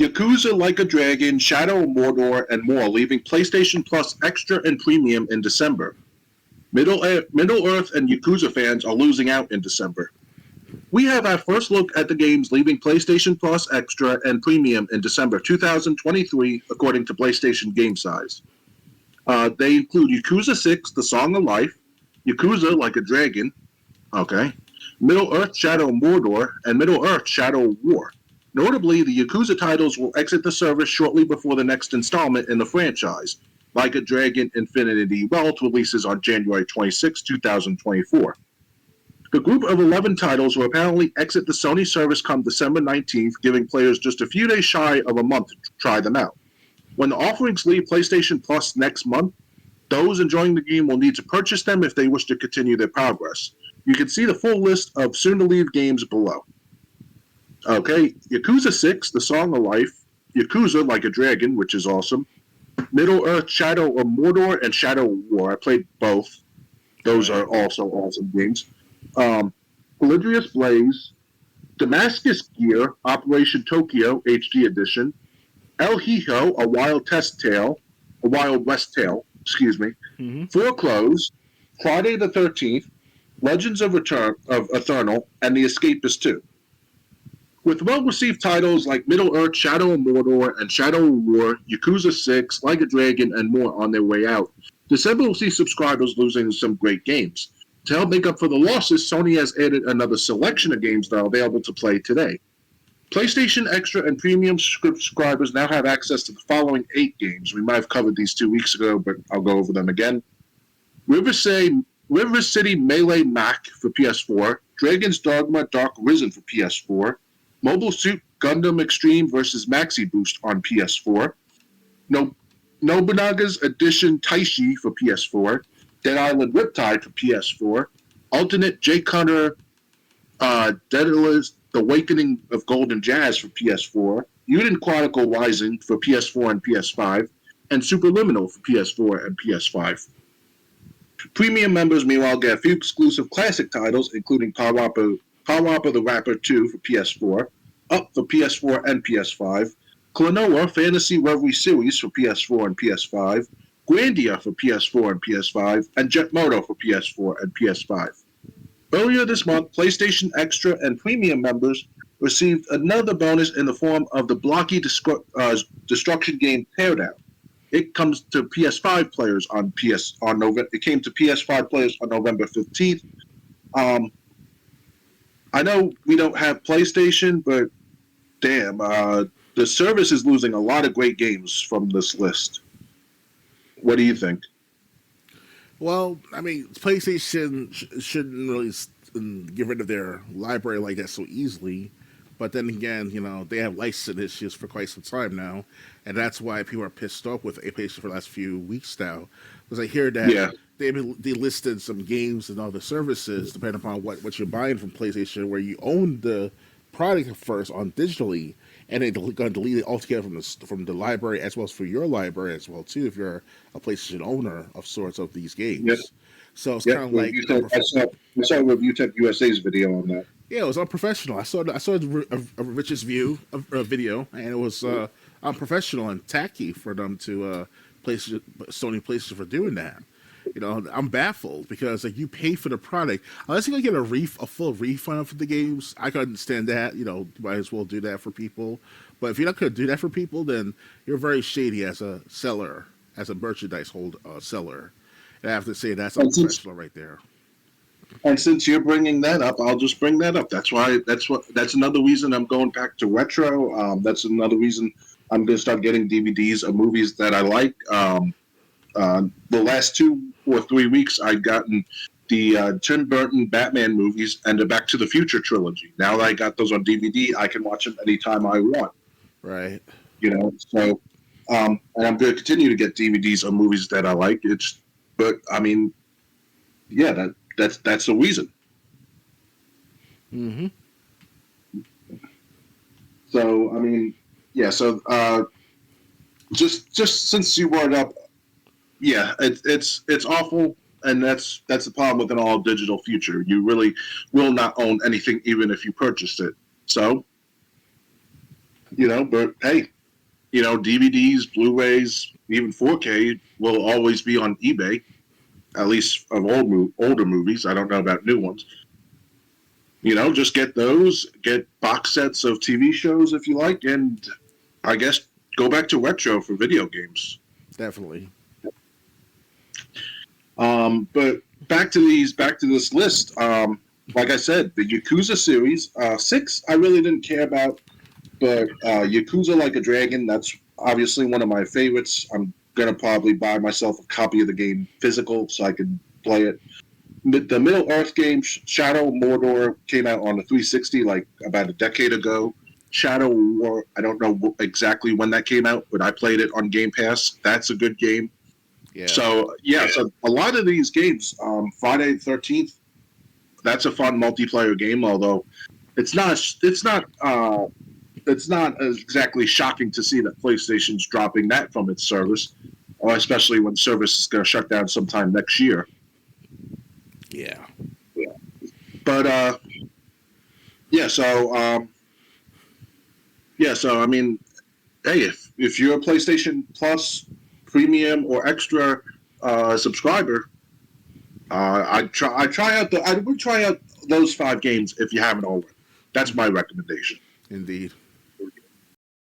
Yakuza Like a Dragon, Shadow of Mordor, and more, leaving PlayStation Plus Extra and Premium in December. Middle-earth and Yakuza fans are losing out in December. We have our first look at the games leaving PlayStation Plus Extra and Premium in December 2023, according to PlayStation Game Size. They include Yakuza 6, The Song of Life, Yakuza Like a Dragon, okay, Middle-earth Shadow of Mordor, and Middle-earth Shadow of War. Notably, the Yakuza titles will exit the service shortly before the next installment in the franchise. Like a Dragon Infinity Wealth releases on January 26, 2024. The group of 11 titles will apparently exit the Sony service come December 19th, giving players just a few days shy of a month to try them out. When the offerings leave PlayStation Plus next month, those enjoying the game will need to purchase them if they wish to continue their progress. You can see the full list of soon-to-leave games below. Okay, Yakuza 6, The Song of Life, Yakuza Like a Dragon, which is awesome, Middle-earth Shadow of Mordor, and Shadow of War. I played both. Those are also awesome games. Polybius Blaze, Damascus Gear, Operation Tokyo HD Edition, El Hijo, A Wild West Tale, Foreclosed, Friday the 13th, Legends of Eternal, and The Escapist 2. With well-received titles like Middle-earth, Shadow of Mordor, and Shadow of War, Yakuza 6, Like a Dragon, and more on their way out, December will see subscribers losing some great games. To help make up for the losses, Sony has added another selection of games that are available to play today. PlayStation Extra and Premium subscribers now have access to the following 8 games. We might have covered these 2 weeks ago, but I'll go over them again. River City Melee Mac for PS4, Dragon's Dogma Dark Risen for PS4, Mobile Suit Gundam Extreme vs. Maxi Boost on PS4, Nobunaga's Edition Taishi for PS4, Dead Island Riptide for PS4, Alternate J. Connor Daedalus The Awakening of Golden Jazz for PS4, Mutant Chronicle Rising for PS4 and PS5, and Superliminal for PS4 and PS5. Premium members, meanwhile, get a few exclusive classic titles, including Power the Rapper 2 for PS4, Up for PS4 and PS5, Klonoa Fantasy Reverie Series for PS4 and PS5, Grandia for PS4 and PS5, and Jet Moto for PS4 and PS5. Earlier this month, PlayStation Extra and Premium members received another bonus in the form of the blocky destruction game Teardown. It comes to PS5 players on November. It came to PS5 players on November 15th. I know we don't have PlayStation, but damn, the service is losing a lot of great games from this list. What do you think? Well, I mean, PlayStation shouldn't really get rid of their library like that so easily. But then again, you know, they have license issues for quite some time now. And that's why people are pissed off with PlayStation for the last few weeks now. Because I hear that they listed some games and other services, depending upon what you're buying from PlayStation, where you own the product first on digitally, and they're going to delete it altogether from the library, as well as for your library as well too, if you're a PlayStation owner of sorts of these games. Yep. So it's kind of like I saw Review Tech USA's video on that. Yeah, it was unprofessional. I saw a Rich's view of a video, and it was unprofessional and tacky for them to Sony PlayStation for doing that. You know, I'm baffled because like you pay for the product, unless you're gonna get a full refund for the games. I can understand that. You know, you might as well do that for people. But if you're not gonna do that for people, then you're very shady as a seller, as a merchandise seller. And I have to say that's unprofessional right there. And since you're bringing that up, I'll just bring that up. That's another reason I'm going back to retro. That's another reason I'm going to start getting DVDs of movies that I like. The last 2 or 3 weeks, I've gotten the Tim Burton Batman movies and the Back to the Future trilogy. Now that I got those on DVD, I can watch them anytime I want. Right. You know, so and I'm going to continue to get DVDs of movies that I like. But I mean, yeah, that's the reason. Mm-hmm. So I mean, yeah. So just since you brought it up, yeah, it's awful, and that's the problem with an all digital future. You really will not own anything, even if you purchased it. So But hey, DVDs, Blu-rays, even 4K will always be on eBay. At least of older movies. I don't know about new ones. Just get those, get box sets of TV shows if you like, and I guess go back to retro for video games. Definitely. But back to this list. Like I said, the Yakuza series, 6 I really didn't care about, but Yakuza Like a Dragon, that's obviously one of my favorites. I'm gonna probably buy myself a copy of the game physical so I can play it. The Middle Earth game, Shadow of Mordor, came out on the 360 like about a decade ago. Shadow War, I don't know exactly when that came out, but I played it on Game Pass. That's a good game. Yeah. So a lot of these games, Friday the 13th, that's a fun multiplayer game. Although it's not exactly shocking to see that PlayStation's dropping that from its service, or especially when service is going to shut down sometime next year. Yeah. But yeah, so I mean, hey, if you're a PlayStation Plus Premium or Extra subscriber, I would try out those 5 games if you haven't already. That's my recommendation. Indeed.